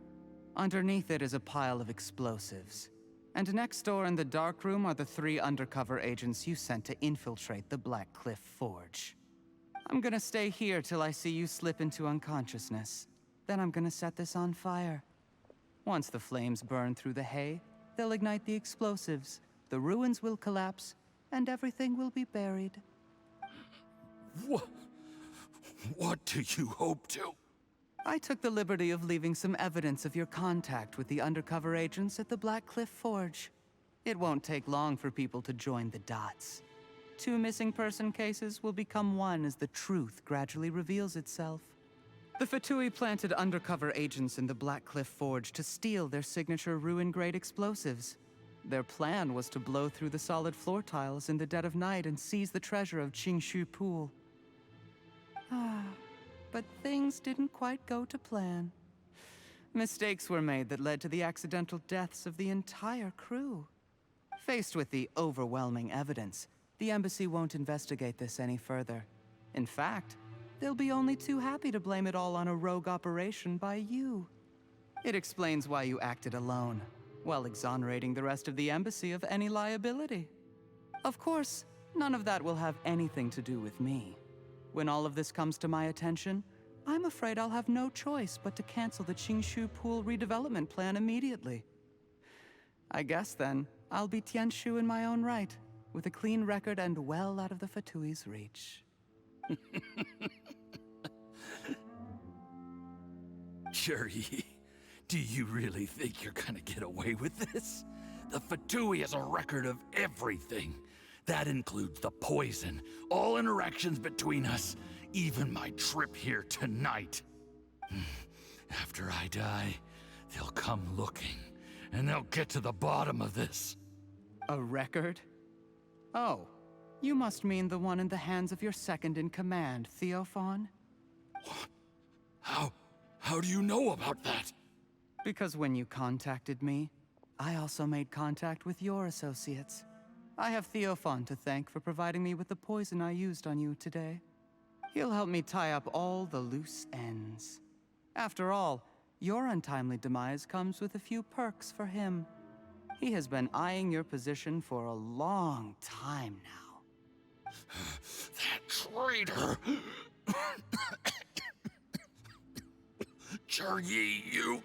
Underneath it is a pile of explosives. And next door in the dark room are the 3 undercover agents you sent to infiltrate the Black Cliff Forge. I'm gonna stay here till I see you slip into unconsciousness. Then I'm gonna set this on fire. Once the flames burn through the hay, they'll ignite the explosives, the ruins will collapse, and everything will be buried. What do you hope to? I took the liberty of leaving some evidence of your contact with the undercover agents at the Black Cliff Forge. It won't take long for people to join the dots. 2 missing person cases will become one as the truth gradually reveals itself. The Fatui planted undercover agents in the Black Cliff Forge to steal their signature ruin-grade explosives. Their plan was to blow through the solid floor tiles in the dead of night and seize the treasure of Qingshu Pool. But things didn't quite go to plan. Mistakes were made that led to the accidental deaths of the entire crew. Faced with the overwhelming evidence, the embassy won't investigate this any further. In fact, they'll be only too happy to blame it all on a rogue operation by you. It explains why you acted alone, while exonerating the rest of the embassy of any liability. Of course, none of that will have anything to do with me. When all of this comes to my attention, I'm afraid I'll have no choice but to cancel the Qingshu Pool redevelopment plan immediately. I guess then, I'll be Tianshu in my own right, with a clean record and well out of the Fatui's reach. Cherry, do you really think you're gonna get away with this? The Fatui has a record of everything. That includes the poison, all interactions between us, even my trip here tonight. After I die, they'll come looking, and they'll get to the bottom of this. A record? Oh, you must mean the one in the hands of your second-in-command, Theophan? What? How do you know about that? Because when you contacted me, I also made contact with your associates. I have Theophan to thank for providing me with the poison I used on you today. He'll help me tie up all the loose ends. After all, your untimely demise comes with a few perks for him. He has been eyeing your position for a long time now. That traitor! Cherry, you...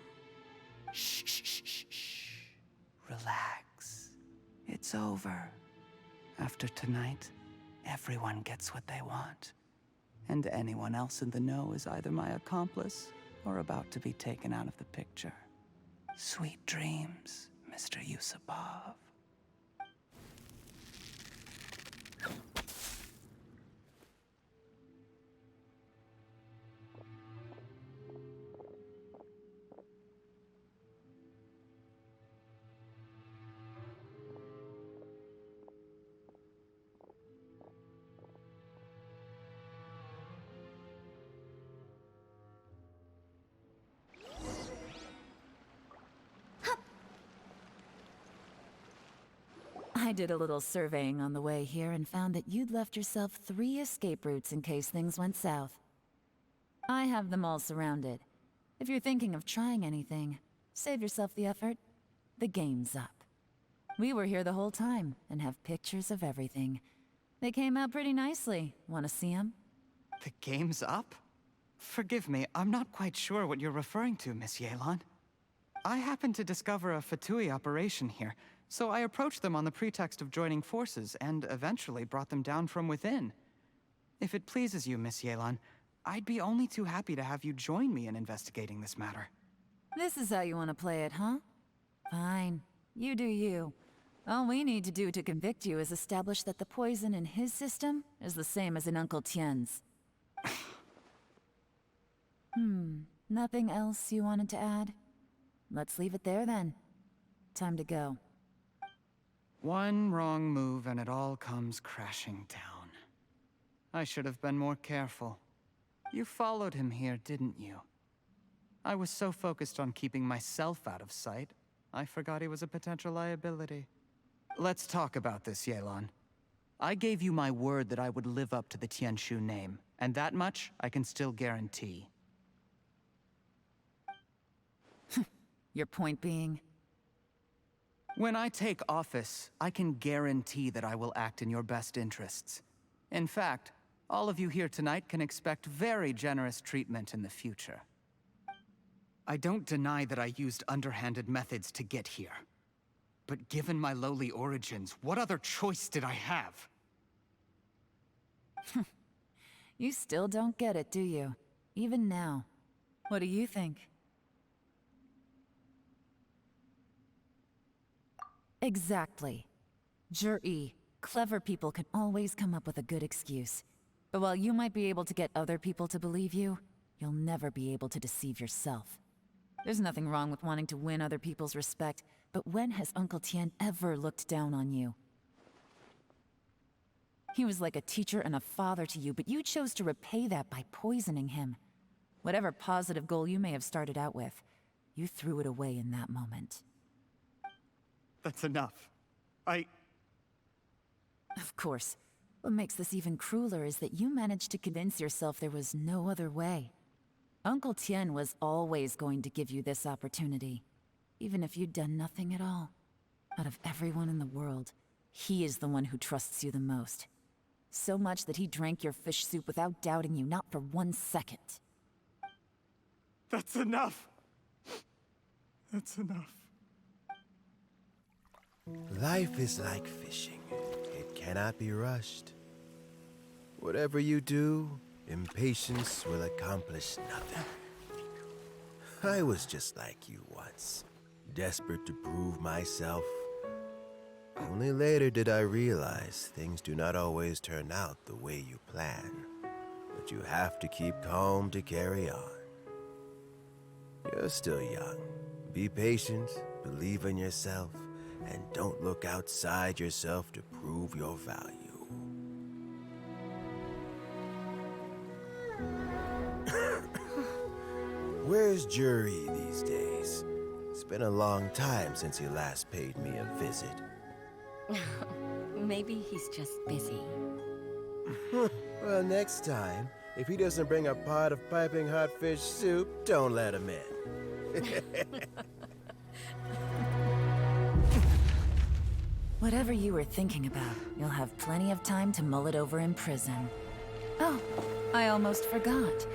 Shh. Relax. It's over. After tonight, everyone gets what they want. And anyone else in the know is either my accomplice or about to be taken out of the picture. Sweet dreams, Mr. Yusupov. I did a little surveying on the way here and found that you'd left yourself 3 escape routes in case things went south. I have them all surrounded. If you're thinking of trying anything, save yourself the effort. The game's up. We were here the whole time and have pictures of everything. They came out pretty nicely. Want to see them? The game's up? Forgive me, I'm not quite sure what you're referring to, Miss Yelan. I happened to discover a Fatui operation here, so I approached them on the pretext of joining forces and eventually brought them down from within. If it pleases you, Miss Yelan, I'd be only too happy to have you join me in investigating this matter. This is how you want to play it, huh? Fine. You do you. All we need to do to convict you is establish that the poison in his system is the same as in Uncle Tien's. Nothing else you wanted to add? Let's leave it there then. Time to go. One wrong move and it all comes crashing down. I should have been more careful. You followed him here, didn't you? I was so focused on keeping myself out of sight, I forgot he was a potential liability. Let's talk about this, Yelan. I gave you my word that I would live up to the Tianshu name, and that much I can still guarantee. Your point being? When I take office, I can guarantee that I will act in your best interests. In fact, all of you here tonight can expect very generous treatment in the future. I don't deny that I used underhanded methods to get here. But given my lowly origins, what other choice did I have? You still don't get it, do you? Even now. What do you think? Exactly. Jur-E, clever people can always come up with a good excuse. But while you might be able to get other people to believe you, you'll never be able to deceive yourself. There's nothing wrong with wanting to win other people's respect, but when has Uncle Tien ever looked down on you? He was like a teacher and a father to you, but you chose to repay that by poisoning him. Whatever positive goal you may have started out with, you threw it away in that moment. That's enough. Of course. What makes this even crueler is that you managed to convince yourself there was no other way. Uncle Tien was always going to give you this opportunity, even if you'd done nothing at all. Out of everyone in the world, he is the one who trusts you the most. So much that he drank your fish soup without doubting you, not for 1 second. That's enough. That's enough. Life is like fishing. It cannot be rushed. Whatever you do, impatience will accomplish nothing. I was just like you once, desperate to prove myself. Only later did I realize things do not always turn out the way you plan. But you have to keep calm to carry on. You're still young. Be patient, believe in yourself, and don't look outside yourself to prove your value. Where's Jur-E these days? It's been a long time since he last paid me a visit. Maybe he's just busy. Well, next time, if he doesn't bring a pot of piping hot fish soup, don't let him in. Whatever you were thinking about, you'll have plenty of time to mull it over in prison. Oh, I almost forgot.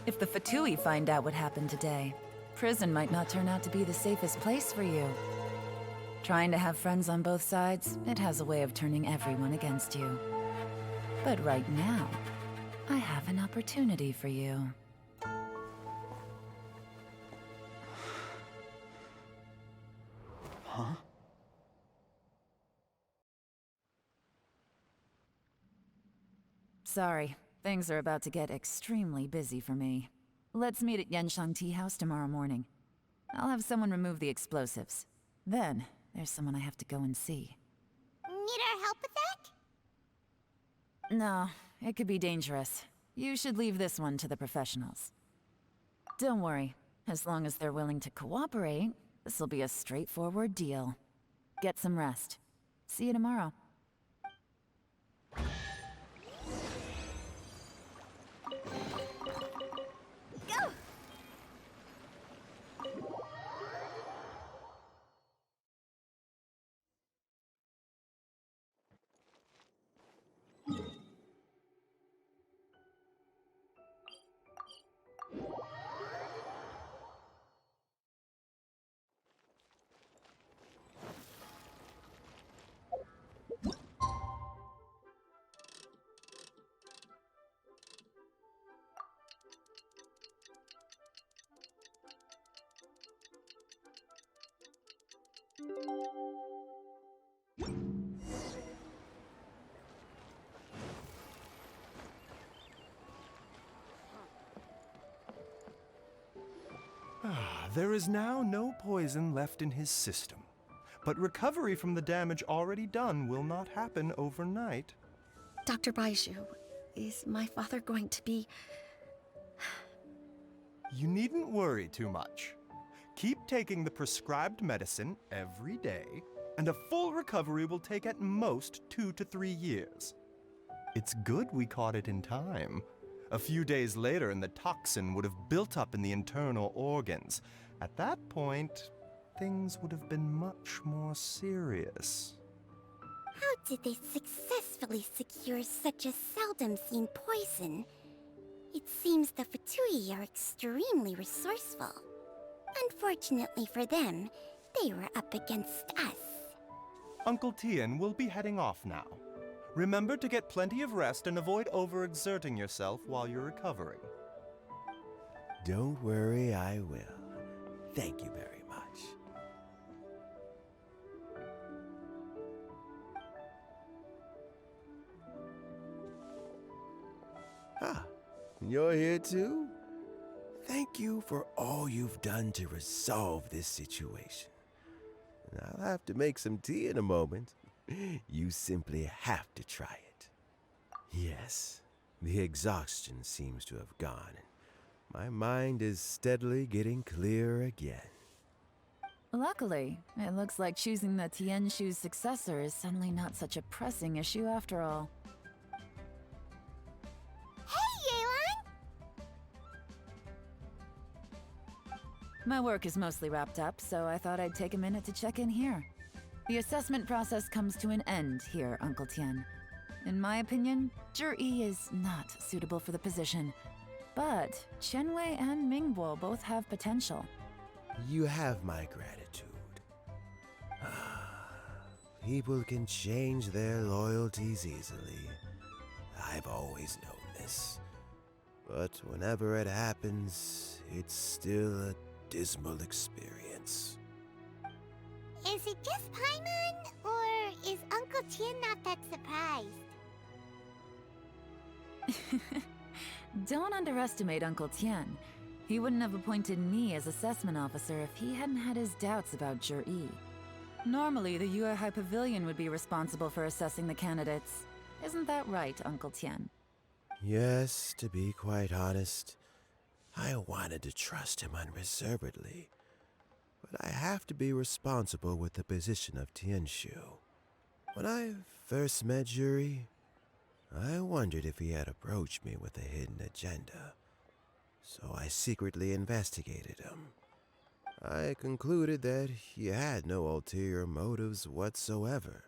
If the pt2 find out what happened today, prison might not turn out to be the safest place for you. Trying to have friends on both sides, it has a way of turning everyone against you. But right now, I have an opportunity for you. Huh? Sorry, things are about to get extremely busy for me. Let's meet at Yenshang Tea House tomorrow morning. I'll have someone remove the explosives. Then, there's someone I have to go and see. Need our help with that? No, it could be dangerous. You should leave this one to the professionals. Don't worry. As long as they're willing to cooperate, this'll be a straightforward deal. Get some rest. See you tomorrow. Go! There is now no poison left in his system, but recovery from the damage already done will not happen overnight. Dr. Baizhu, is my father going to be... You needn't worry too much. Keep taking the prescribed medicine every day, and a full recovery will take at most 2 to 3 years. It's good we caught it in time. A few days later, and the toxin would have built up in the internal organs. At that point, things would have been much more serious. How did they successfully secure such a seldom-seen poison? It seems the Fatui are extremely resourceful. Unfortunately for them, they were up against us. Uncle Tien will be heading off now. Remember to get plenty of rest and avoid overexerting yourself while you're recovering. Don't worry, I will. Thank you very much. Ah, you're here too? Thank you for all you've done to resolve this situation. I'll have to make some tea in a moment. You simply have to try it. Yes, the exhaustion seems to have gone. My mind is steadily getting clearer again. Luckily, it looks like choosing the Tianshu's successor is suddenly not such a pressing issue after all. Hey, Yelan! My work is mostly wrapped up, so I thought I'd take a minute to check in here. The assessment process comes to an end here, Uncle Tien. In my opinion, Zhi is not suitable for the position. But Qianwei and Mingbo both have potential. You have my gratitude. People can change their loyalties easily. I've always known this. But whenever it happens, it's still a dismal experience. Is it just Paimon, or is Uncle Tien not that surprised? Don't underestimate Uncle Tien. He wouldn't have appointed me as assessment officer if he hadn't had his doubts about Zhi. Normally, the Yuehai Pavilion would be responsible for assessing the candidates. Isn't that right, Uncle Tien? Yes, to be quite honest, I wanted to trust him unreservedly. But I have to be responsible with the position of Tianshu. When I first met Zhi, I wondered if he had approached me with a hidden agenda. So I secretly investigated him. I concluded that he had no ulterior motives whatsoever.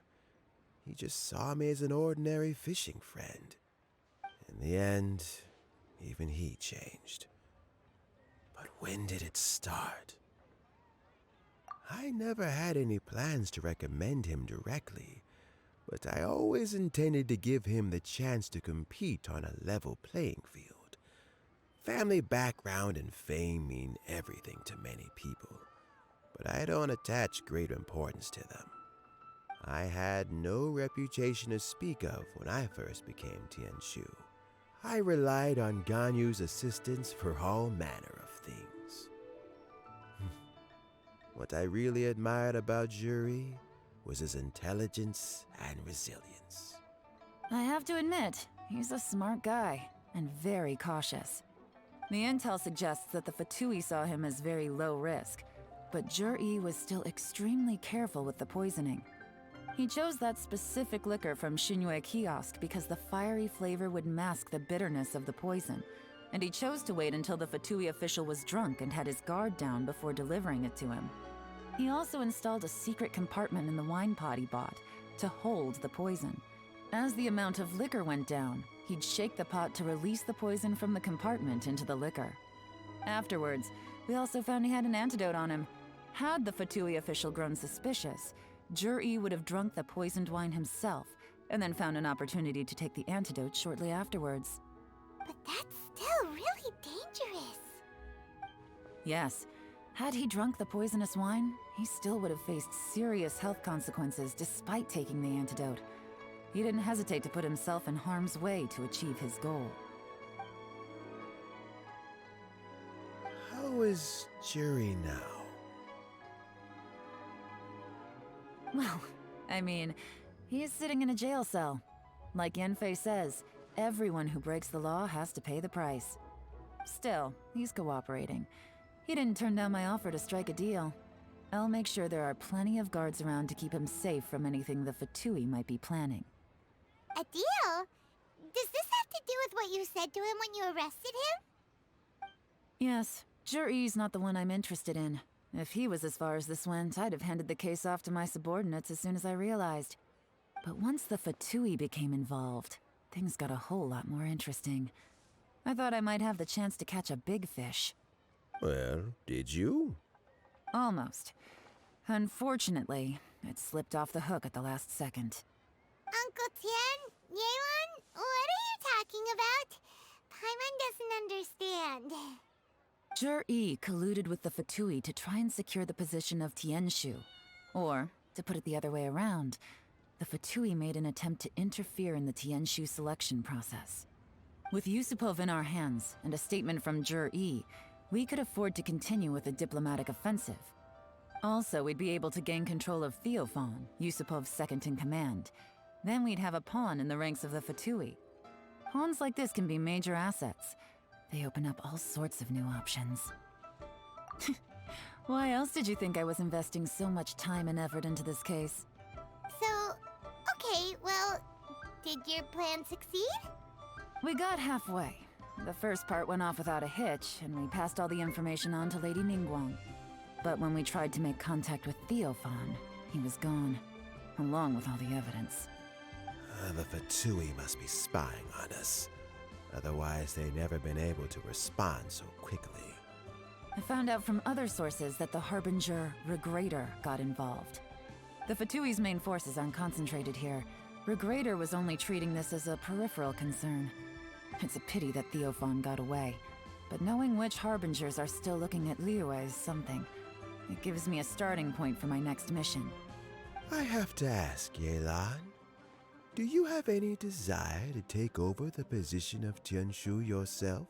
He just saw me as an ordinary fishing friend. In the end, even he changed. But when did it start? I never had any plans to recommend him directly, but I always intended to give him the chance to compete on a level playing field. Family background and fame mean everything to many people, but I don't attach great importance to them. I had no reputation to speak of when I first became Tianshu. I relied on Ganyu's assistance for all manner of things. What I really admired about Zhi was his intelligence and resilience. I have to admit, he's a smart guy, and very cautious. The intel suggests that the Fatui saw him as very low risk, but Zhi was still extremely careful with the poisoning. He chose that specific liquor from Xingyue Kiosk because the fiery flavor would mask the bitterness of the poison, and he chose to wait until the Fatui official was drunk and had his guard down before delivering it to him. He also installed a secret compartment in the wine pot he bought to hold the poison. As the amount of liquor went down, he'd shake the pot to release the poison from the compartment into the liquor. Afterwards, we also found he had an antidote on him. Had the Fatui official grown suspicious, Zhi would have drunk the poisoned wine himself, and then found an opportunity to take the antidote shortly afterwards. But that's still really dangerous. Yes, had he drunk the poisonous wine, he still would have faced serious health consequences despite taking the antidote. He didn't hesitate to put himself in harm's way to achieve his goal. How is Zhi now? Well, I mean, he is sitting in a jail cell. Like Yanfei says, everyone who breaks the law has to pay the price. Still, he's cooperating. He didn't turn down my offer to strike a deal. I'll make sure there are plenty of guards around to keep him safe from anything the Fatui might be planning. A deal? Does this have to do with what you said to him when you arrested him? Yes, Zhi's not the one I'm interested in. If he was as far as this went, I'd have handed the case off to my subordinates as soon as I realized. But once the Fatui became involved, things got a whole lot more interesting. I thought I might have the chance to catch a big fish. Well, did you? Almost. Unfortunately, it slipped off the hook at the last second. Uncle Tien, Yelan, what are you talking about? Paimon doesn't understand. Jur-E colluded with the Fatui to try and secure the position of Tianshu. Or, to put it the other way around, the Fatui made an attempt to interfere in the Tianshu selection process. With Yusupov in our hands and a statement from Jur-E, we could afford to continue with a diplomatic offensive. Also, we'd be able to gain control of Theophan, Yusupov's second-in-command. Then we'd have a pawn in the ranks of the Fatui. Pawns like this can be major assets. They open up all sorts of new options. Why else did you think I was investing so much time and effort into this case? So, okay, well, did your plan succeed? We got halfway. The first part went off without a hitch, and we passed all the information on to Lady Ningguang. But when we tried to make contact with Theophan, he was gone, along with all the evidence. The Fatui must be spying on us. Otherwise, they'd never been able to respond so quickly. I found out from other sources that the Harbinger, Regrator, got involved. The Fatui's main forces aren't concentrated here. Regrator was only treating this as a peripheral concern. It's a pity that Theophan got away. But knowing which Harbingers are still looking at Liyue is something. It gives me a starting point for my next mission. I have to ask, Yelan, do you have any desire to take over the position of Tianshu yourself?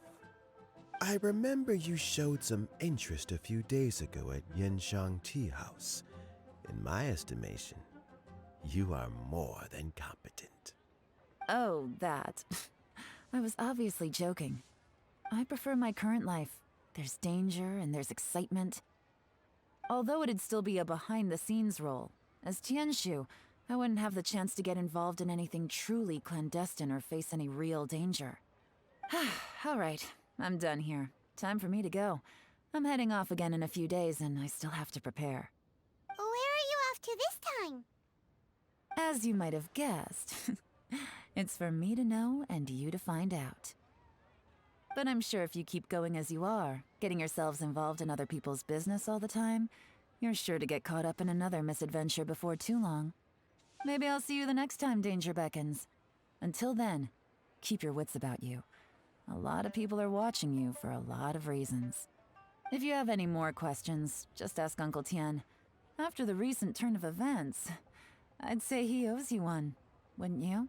I remember you showed some interest a few days ago at Yenshang Tea House. In my estimation, you are more than competent. Oh, that. I was obviously joking. I prefer my current life. There's danger and there's excitement. Although it'd still be a behind-the-scenes role, as Tianshu, I wouldn't have the chance to get involved in anything truly clandestine or face any real danger. All right, I'm done here. Time for me to go. I'm heading off again in a few days, and I still have to prepare. Where are you off to this time? As you might have guessed, it's for me to know and you to find out. But I'm sure if you keep going as you are, getting yourselves involved in other people's business all the time, you're sure to get caught up in another misadventure before too long. Maybe I'll see you the next time danger beckons. Until then, keep your wits about you. A lot of people are watching you for a lot of reasons. If you have any more questions, just ask Uncle Tien. After the recent turn of events, I'd say he owes you one, wouldn't you?